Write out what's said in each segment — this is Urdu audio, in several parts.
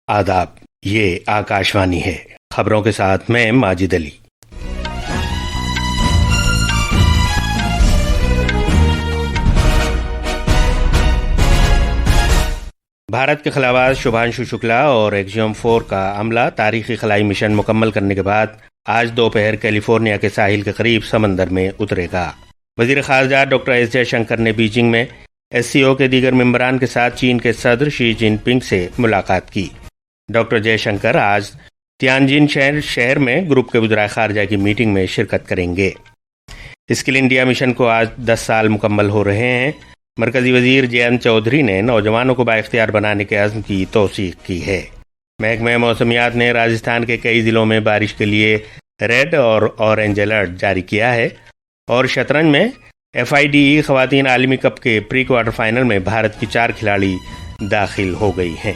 آداب، یہ آکاشوانی ہے۔ خبروں کے ساتھ میں ماجد علی۔ بھارت کے خلاباز شبھانشو شکلا اور ایکزیوم 4 کا عملہ تاریخی خلائی مشن مکمل کرنے کے بعد آج دوپہر کیلیفورنیا کے ساحل کے قریب سمندر میں اترے گا۔ وزیر خارجہ ڈاکٹر ایس جے شنکر نے بیجنگ میں SCO کے دیگر ممبران کے ساتھ چین کے صدر شی جن پنگ سے ملاقات کی۔ ڈاکٹر جے شنکر آج تیانجن شہر میں گروپ کے وزرائے خارجہ کی میٹنگ میں شرکت کریں گے۔ اسکل انڈیا مشن کو آج 10 سال مکمل ہو رہے ہیں۔ مرکزی وزیر جینت چودھری نے نوجوانوں کو بااختیار بنانے کے عزم کی توثیق کی ہے۔ محکمہ موسمیات نے راجستھان کے کئی ضلعوں میں بارش کے لیے ریڈ اور اورنج الرٹ جاری کیا ہے، اور شطرنج میں FIDE خواتین عالمی کپ کے پری کوارٹر فائنل میں بھارت کی 4 کھلاڑی داخل ہو گئی ہیں۔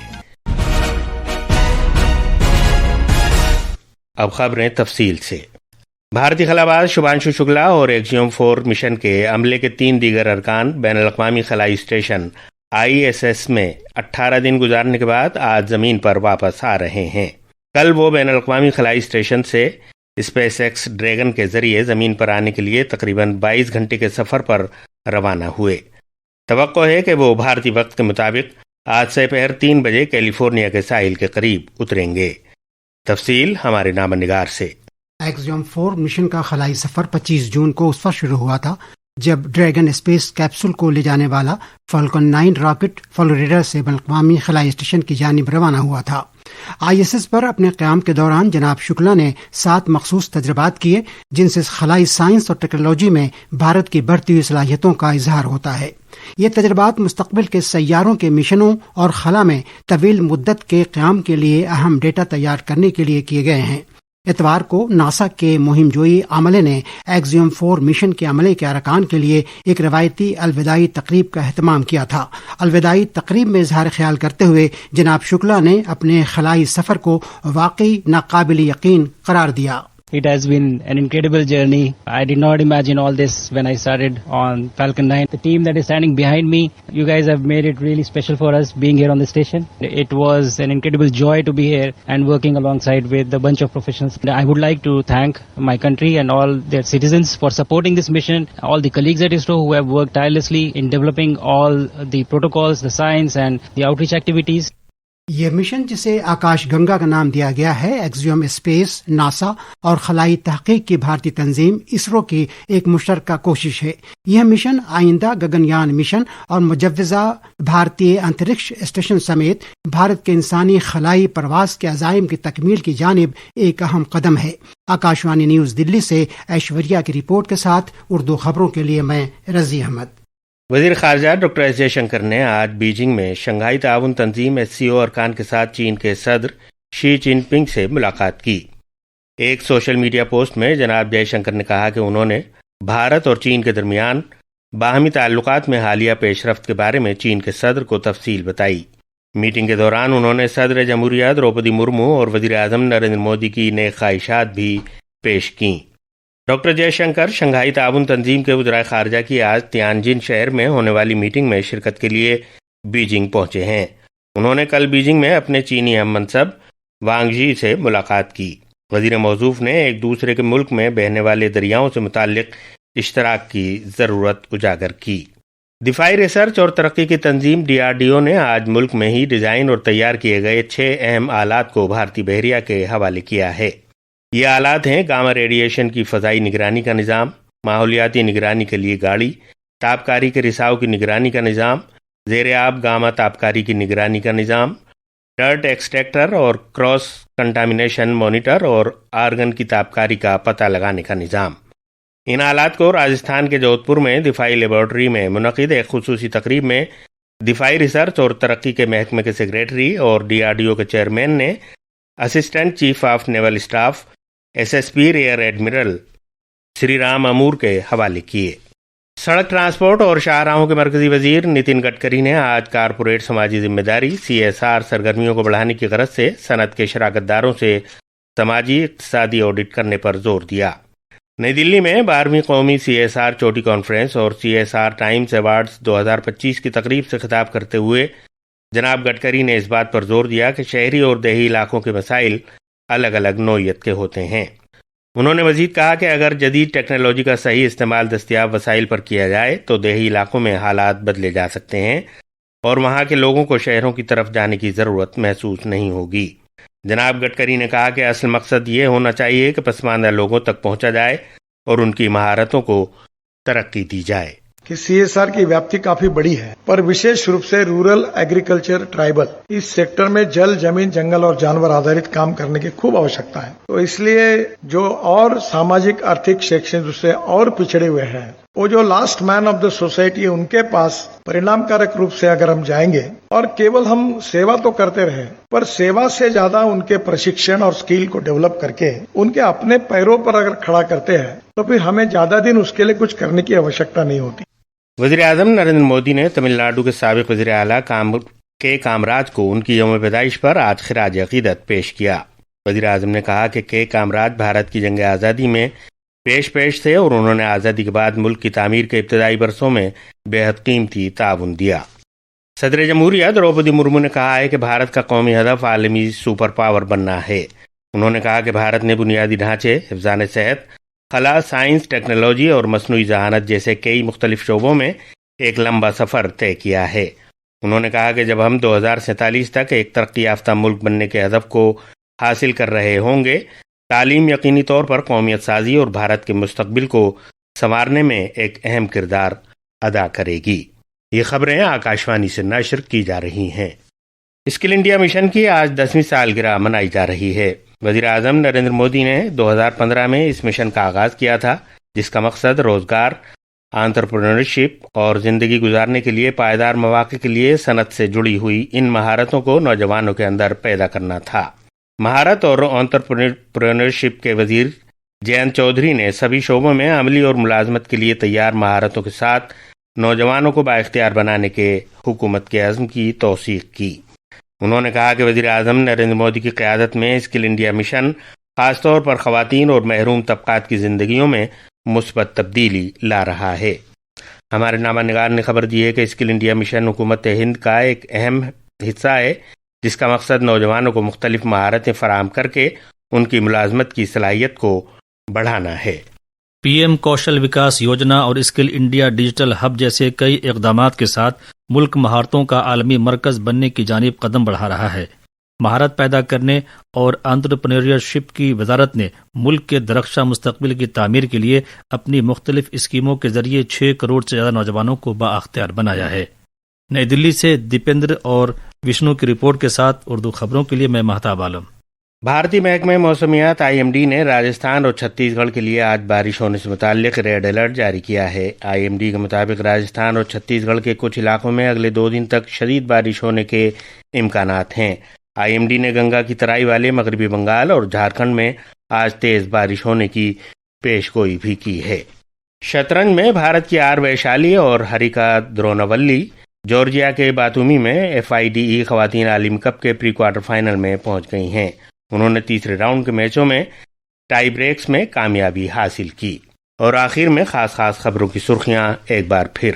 اب خبریں تفصیل سے۔ بھارتی خلاباز شبھانشو شکلا اور ایکزیوم 4 مشن کے عملے کے 3 دیگر ارکان بین الاقوامی خلائی اسٹیشن ISS میں 18 دن گزارنے کے بعد آج زمین پر واپس آ رہے ہیں۔ کل وہ بین الاقوامی خلائی اسٹیشن سے اسپیس ایکس ڈریگن کے ذریعے زمین پر آنے کے لیے تقریباً 22 گھنٹے کے سفر پر روانہ ہوئے۔ توقع ہے کہ وہ بھارتی وقت کے مطابق آج سے پہر 3 بجے کیلیفورنیا کے ساحل کے قریب اتریں گے۔ تفصیل ہمارے نامہ نگار سے۔ ایکزیوم 4 مشن کا خلائی سفر 25 جون کو اس وقت شروع ہوا تھا جب ڈریگن اسپیس کیپسول کو لے جانے والا فالکن 9 راکٹ فلوریڈا سے بین الاقوامی خلائی اسٹیشن کی جانب روانہ ہوا تھا۔ ISS پر اپنے قیام کے دوران جناب شکلا نے 7 مخصوص تجربات کیے، جن سے خلائی سائنس اور ٹیکنالوجی میں بھارت کی بڑھتی ہوئی صلاحیتوں کا اظہار ہوتا ہے۔ یہ تجربات مستقبل کے سیاروں کے مشنوں اور خلا میں طویل مدت کے قیام کے لیے اہم ڈیٹا تیار کرنے کے لیے کیے گئے ہیں۔ اتوار کو ناسا کے مہم جوئی عملے نے ایکزیوم 4 مشن کے عملے کے ارکان کے لیے ایک روایتی الوداعی تقریب کا اہتمام کیا تھا۔ الوداعی تقریب میں اظہار خیال کرتے ہوئے جناب شکلا نے اپنے خلائی سفر کو واقعی ناقابل یقین قرار دیا۔ It has been an incredible journey. I did not imagine all this when I started on Falcon 9. The team that is standing behind me, you guys have made it really special for us being here on the station. It was an incredible joy to be here and working alongside with a bunch of professionals. I would like to thank my country and all their citizens for supporting this mission, all the colleagues at ISRO who have worked tirelessly in developing all the protocols, the science and the outreach activities. یہ مشن جسے آکاش گنگا کا نام دیا گیا ہے، ایکزیوم اسپیس، ناسا اور خلائی تحقیق کی بھارتی تنظیم ISRO کی ایک مشترکہ کوشش ہے۔ یہ مشن آئندہ گگن یان مشن اور مجوزہ بھارتی انترکش اسٹیشن سمیت بھارت کے انسانی خلائی پرواز کے عزائم کی تکمیل کی جانب ایک اہم قدم ہے۔ آکاشوانی نیوز دلی سے ایشوریا کی رپورٹ کے ساتھ اردو خبروں کے لیے میں رضی احمد۔ وزیر خارجہ ڈاکٹر ایس جے شنکر نے آج بیجنگ میں شنگھائی تعاون تنظیم SCO ارکان کے ساتھ چین کے صدر شی جن پنگ سے ملاقات کی۔ ایک سوشل میڈیا پوسٹ میں جناب جے شنکر نے کہا کہ انہوں نے بھارت اور چین کے درمیان باہمی تعلقات میں حالیہ پیش رفت کے بارے میں چین کے صدر کو تفصیل بتائی۔ میٹنگ کے دوران انہوں نے صدر جمہوریہ دروپدی مرمو اور وزیر اعظم نریندر مودی کی نیک خواہشات بھی پیش کیں۔ ڈاکٹر جے شنکر شنگھائی تعاون تنظیم کے وزرائے خارجہ کی آج تیانجن شہر میں ہونے والی میٹنگ میں شرکت کے لیے بیجنگ پہنچے ہیں۔ انہوں نے کل بیجنگ میں اپنے چینی ہم منصب وانگ جی سے ملاقات کی۔ وزیر موصوف نے ایک دوسرے کے ملک میں بہنے والے دریاؤں سے متعلق اشتراک کی ضرورت اجاگر کی۔ دفاعی ریسرچ اور ترقی کی تنظیم DRDO نے آج ملک میں ہی ڈیزائن اور تیار کیے گئے 6 اہم آلات کو بھارتی بحریہ کے حوالے کیا ہے۔ یہ آلات ہیں گاما ریڈیشن کی فضائی نگرانی کا نظام، ماحولیاتی نگرانی کے لیے گاڑی، تابکاری کے رساؤ کی نگرانی کا نظام، زیر آب گاما تابکاری کی نگرانی کا نظام، ڈرٹ ایکسٹریکٹر اور کراس کنٹامینیشن مانیٹر اور آرگن کی تابکاری کا پتہ لگانے کا نظام۔ ان آلات کو راجستھان کے جودھ پور میں دفاعی لیبارٹری میں منعقد ایک خصوصی تقریب میں دفاعی ریسرچ اور ترقی کے محکمے کے سیکریٹری اور DRDO کے چیئرمین نے assistant chief of naval staff SSP rear admiral Sri Ram امور کے حوالے کیے۔ سڑک ٹرانسپورٹ اور شاہراہوں کے مرکزی وزیر نتن گڈکری نے آج کارپوریٹ سماجی ذمہ داری CSR سرگرمیوں کو بڑھانے کی غرض سے صنعت کے شراکت داروں سے سماجی اقتصادی آڈٹ کرنے پر زور دیا۔ نئی دلی میں 12ویں قومی CSR چوٹی کانفرنس اور CSR ٹائمز ایوارڈز 2025 کی تقریب سے خطاب کرتے ہوئے جناب گڈکری نے اس بات پر زور دیا کہ شہری اور دیہی علاقوں کے مسائل الگ الگ نوعیت کے ہوتے ہیں۔ انہوں نے مزید کہا کہ اگر جدید ٹیکنالوجی کا صحیح استعمال دستیاب وسائل پر کیا جائے تو دیہی علاقوں میں حالات بدلے جا سکتے ہیں اور وہاں کے لوگوں کو شہروں کی طرف جانے کی ضرورت محسوس نہیں ہوگی۔ جناب گڈکری نے کہا کہ اصل مقصد یہ ہونا چاہیے کہ پسماندہ لوگوں تک پہنچا جائے اور ان کی مہارتوں کو ترقی دی جائے۔ کہ CSR کی ویاپتی کافی بڑی ہے، پر وشیش روپ سے رورل ایگریکلچر ٹرائبل اس سیکٹر میں جل، زمین، جنگل اور جانور آدھارت کام کرنے کی خوب آوشکتا ہے۔ تو اس لیے جو اور ساماجک آرتھک سیکشن اس سے اور پچھڑے ہوئے ہیں، وہ جو last man of the society ہے، ان کے پاس پرینام کارک روپ سے اگر ہم جائیں گے اور کیول ہم سیوا تو کرتے رہے، پر سیوا سے زیادہ ان کے پرشکشن اور اسکل کو ڈیولپ کر کے ان کے اپنے پیروں پر اگر کھڑا کرتے ہیں تو پھر ہمیں زیادہ دن اس کے لیے کچھ کرنے کی آوشکتا نہیں ہوتی۔ وزیر اعظم نریندر مودی نے تمل ناڈو کے سابق وزیر اعلیٰ کے کامراج کو ان کی یوم پیدائش پر آج خراج عقیدت پیش کیا۔ وزیر اعظم نے کہا کہ کے کامراج بھارت کی جنگ آزادی میں پیش تھے اور انہوں نے آزادی کے بعد ملک کی تعمیر کے ابتدائی برسوں میں بے حد قیمتی تعاون دیا۔ صدر جمہوریہ دروپدی مرمو نے کہا ہے کہ بھارت کا قومی ہدف عالمی سپر پاور بننا ہے۔ انہوں نے کہا کہ بھارت نے بنیادی ڈھانچے، حفظان صحت، خلا، سائنس، ٹیکنالوجی اور مصنوعی ذہانت جیسے کئی مختلف شعبوں میں ایک لمبا سفر طے کیا ہے۔ انہوں نے کہا کہ جب ہم 2047 تک ایک ترقی یافتہ ملک بننے کے ہدف کو حاصل کر رہے ہوں گے، تعلیم یقینی طور پر قومیت سازی اور بھارت کے مستقبل کو سنوارنے میں ایک اہم کردار ادا کرے گی۔ یہ خبریں آکاشوانی سے نشر کی جا رہی ہیں۔ اسکل انڈیا مشن کی آج 10ویں سالگرہ منائی جا رہی ہے۔ وزیر اعظم نریندر مودی نے 2015 میں اس مشن کا آغاز کیا تھا، جس کا مقصد روزگار، انٹرپرینورشپ اور زندگی گزارنے کے لیے پائیدار مواقع کے لیے صنعت سے جڑی ہوئی ان مہارتوں کو نوجوانوں کے اندر پیدا کرنا تھا۔ مہارت اور انٹرپرینورشپ کے وزیر جینت چودھری نے سبھی شعبوں میں عملی اور ملازمت کے لیے تیار مہارتوں کے ساتھ نوجوانوں کو بااختیار بنانے کے حکومت کے عزم کی توثیق کی۔ انہوں نے کہا کہ وزیر اعظم نریندر مودی کی قیادت میں اسکل انڈیا مشن خاص طور پر خواتین اور محروم طبقات کی زندگیوں میں مثبت تبدیلی لا رہا ہے۔ ہمارے نامہ نگار نے خبر دی ہے کہ اسکل انڈیا مشن حکومت ہند کا ایک اہم حصہ ہے، جس کا مقصد نوجوانوں کو مختلف مہارتیں فراہم کر کے ان کی ملازمت کی صلاحیت کو بڑھانا ہے۔ پی ایم کوشل وکاس یوجنا اور اسکل انڈیا ڈیجیٹل ہب جیسے کئی اقدامات کے ساتھ ملک مہارتوں کا عالمی مرکز بننے کی جانب قدم بڑھا رہا ہے۔ مہارت پیدا کرنے اور انٹرپرینیورشپ کی وزارت نے ملک کے درخشاں مستقبل کی تعمیر کے لیے اپنی مختلف اسکیموں کے ذریعے 6 کروڑ سے زیادہ نوجوانوں کو بااختیار بنایا ہے۔ نئی دلی سے دیپیندر اور وشنو کی رپورٹ کے ساتھ اردو خبروں کے لیے میں مہتاب عالم۔ بھارتی محکمہ موسمیات IMD نے راجستھان اور چھتیس گڑھ کے لیے آج بارش ہونے سے متعلق ریڈ الرٹ جاری کیا ہے۔ IMD کے مطابق راجستھان اور چھتیس گڑھ کے کچھ علاقوں میں اگلے 2 دن تک شدید بارش ہونے کے امکانات ہیں۔ IMD نے گنگا کی ترائی والے مغربی بنگال اور جھارکھنڈ میں آج تیز بارش ہونے کی پیش گوئی بھی کی ہے۔ شطرنج میں بھارت کی آر ویشالی اور ہریکا دروناولی جارجیا کے باتومی میں FIDE خواتین عالمی کپ کے پری کوارٹر فائنل میں پہنچ گئی ہیں۔ انہوں نے تیسرے راؤنڈ کے میچوں میں ٹائی بریکس میں کامیابی حاصل کی۔ اور آخر میں خاص خبروں کی سرخیاں ایک بار پھر۔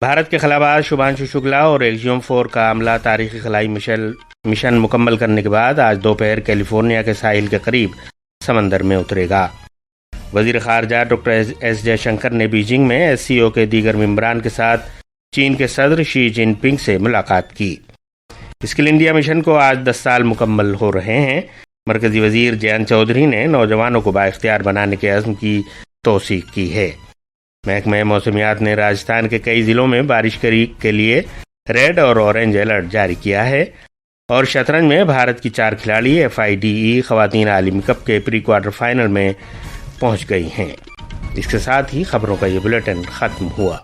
بھارت کے خلاباز شبھانشو شکلا اور ایکزیوم 4 کا عملہ تاریخی خلائی مشن مکمل کرنے کے بعد آج دوپہر کیلیفورنیا کے ساحل کے قریب سمندر میں اترے گا۔ وزیر خارجہ ڈاکٹر ایس جے شنکر نے بیجنگ میں SCO کے دیگر ممبران کے ساتھ چین کے صدر شی جن پنگ سے ملاقات کی۔ اسکل انڈیا مشن کو آج 10 سال مکمل ہو رہے ہیں۔ مرکزی وزیر جینت چودھری نے نوجوانوں کو بااختیار بنانے کے عزم کی توثیق کی ہے۔ محکمہ موسمیات نے راجستھان کے کئی ضلعوں میں بارش کے لیے ریڈ اور اورنج الرٹ جاری کیا ہے، اور شطرنج میں بھارت کی 4 کھلاڑی FIDE خواتین عالمی کپ کے پری کوارٹر فائنل میں پہنچ گئی ہیں۔ اس کے ساتھ ہی خبروں کا یہ بلیٹن ختم ہوا۔